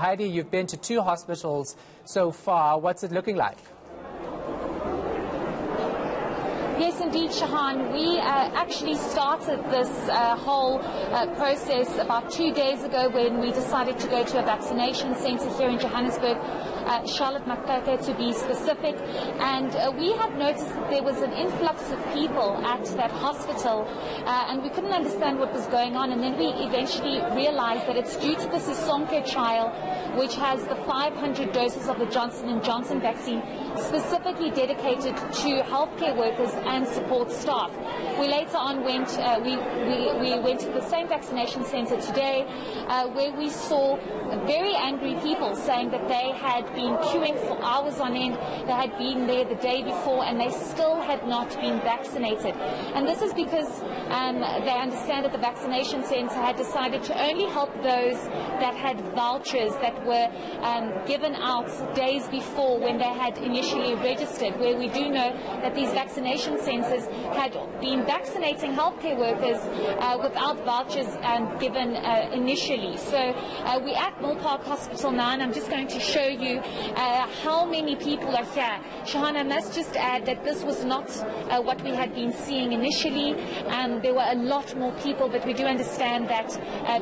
Heidi, you've been to 2 hospitals so far. What's it looking like? Yes, indeed, Shahan. We actually started this whole process about 2 days ago when we decided to go to a vaccination centre here in Johannesburg, Charlotte Maxeke to be specific. And we had noticed that there was an influx of people at that hospital and we couldn't understand what was going on. And then we eventually realized that it's due to the Sisonke trial, which has the 500 doses of the Johnson & Johnson vaccine specifically dedicated to healthcare workers and support staff. We later on went, we went to the same vaccination centre today where we saw very angry people saying that they had been queuing for hours on end, they had been there the day before and they still had not been vaccinated. And this is because they understand that the vaccination centre had decided to only help those that had vouchers that were given out days before when they had initially registered, where we do know that these vaccination centres had been vaccinating healthcare workers without vouchers given initially. So we're at Mill Park Hospital now, and I'm just going to show you how many people are here. Shahan, I must just add that this was not what we had been seeing initially. There were a lot more people, but we do understand that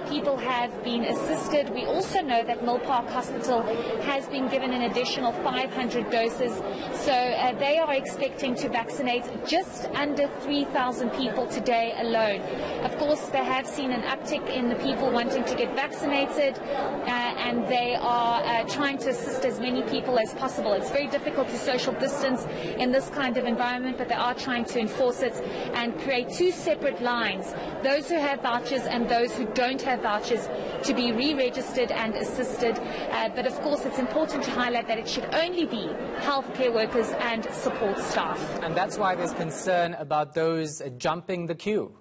people have been assisted. We also know that Mill Park Hospital has been given an additional 500 doses, so they are expecting to vaccinate just under 3,000 people today alone. Of course, they have seen an uptick in the people wanting to get vaccinated, and they are trying to assist as many people as possible. It's very difficult to social distance in this kind of environment, but they are trying to enforce it and create 2 separate lines, those who have vouchers and those who don't have vouchers, to be re-registered and assisted. But of course, it's important to highlight that it should only be healthcare workers and support staff. And that's why there's concern about those jumping the queue.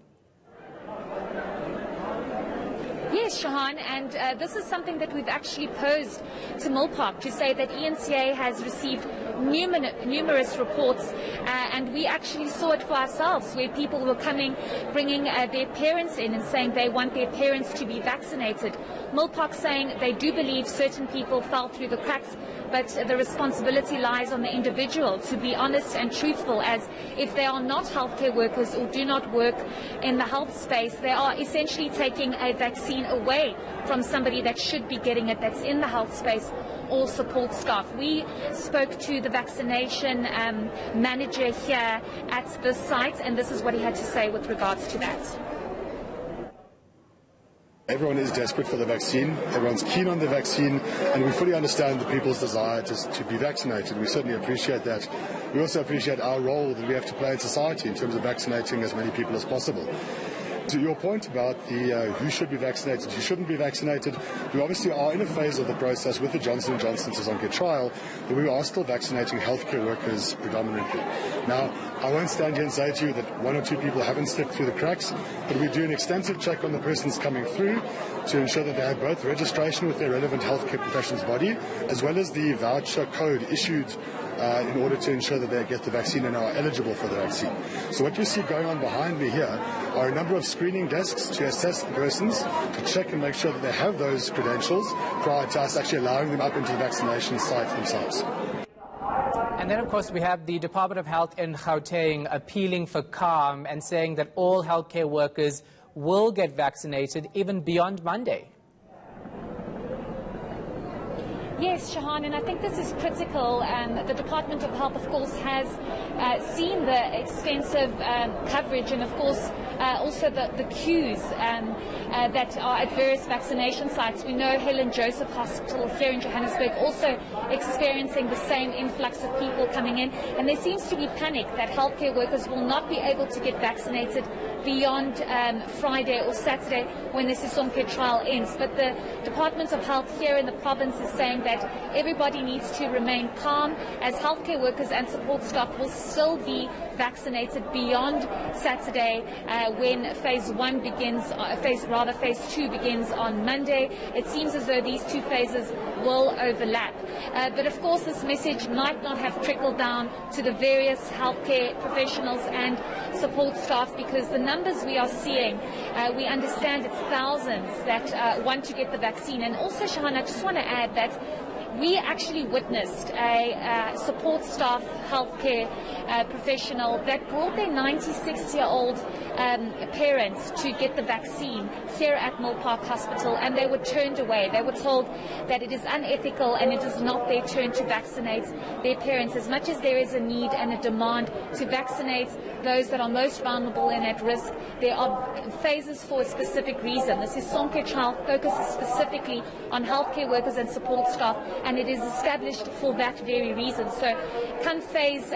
Yes, Shahan, and this is something that we've actually posed to Mill Park to say that ENCA has received numerous reports, and we actually saw it for ourselves, where people were coming, bringing their parents in and saying they want their parents to be vaccinated. Mill Park saying they do believe certain people fell through the cracks, but the responsibility lies on the individual to be honest and truthful, as if they are not healthcare workers or do not work in the health space, they are essentially taking a vaccine away from somebody that should be getting it, that's in the health space or support staff. We spoke to the vaccination manager here at the site, and this is what he had to say with regards to that. Everyone is desperate for the vaccine, everyone's keen on the vaccine, and we fully understand the people's desire to be vaccinated. We certainly appreciate that. We also appreciate our role that we have to play in society in terms of vaccinating as many people as possible. To your point about the who should be vaccinated, who shouldn't be vaccinated, we obviously are in a phase of the process with the Johnson & Johnson Sisonke trial, but we are still vaccinating healthcare workers predominantly. Now, I won't stand here and say to you that 1 or 2 people haven't slipped through the cracks, but we do an extensive check on the persons coming through to ensure that they have both registration with their relevant healthcare professionals body, as well as the voucher code issued in order to ensure that they get the vaccine and are eligible for the vaccine. So what you see going on behind me here are a number of screening desks to assess the persons, to check and make sure that they have those credentials prior to us actually allowing them up into the vaccination site themselves. And then, of course, we have the Department of Health in Gauteng appealing for calm and saying that all healthcare workers will get vaccinated even beyond Monday. Yes, Shahan, and I think this is critical. The Department of Health, of course, has seen the extensive coverage and, of course, also the queues that are at various vaccination sites. We know Helen Joseph Hospital here in Johannesburg also experiencing the same influx of people coming in, and there seems to be panic that healthcare workers will not be able to get vaccinated beyond Friday or Saturday when the Sisonke trial ends. But the Department of Health here in the province is saying that everybody needs to remain calm, as healthcare workers and support staff will still be vaccinated beyond Saturday when phase 1 begins, phase 2 begins on Monday. It seems as though these 2 phases will overlap. But of course this message might not have trickled down to the various healthcare professionals and support staff, because the numbers we are seeing, we understand it's thousands that want to get the vaccine. And also, Shahan, I just want to add that we actually witnessed a support staff healthcare professional that brought their 96-year-old parents to get the vaccine here at Mill Park Hospital, and they were turned away. They were told that it is unethical and it is not their turn to vaccinate their parents. As much as there is a need and a demand to vaccinate those that are most vulnerable and at risk, there are phases for a specific reason. The Sisonke trial focuses specifically on healthcare workers and support staff, and it is established for that very reason. So come phase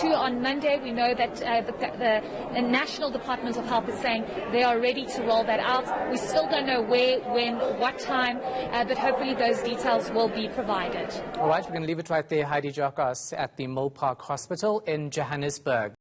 2 on Monday, we know that the National Department of Health is saying they are ready to roll that out. We still don't know where, when, what time, but hopefully those details will be provided. All right, we're going to leave it right there. Heidi Jacques at the Mill Park Hospital in Johannesburg.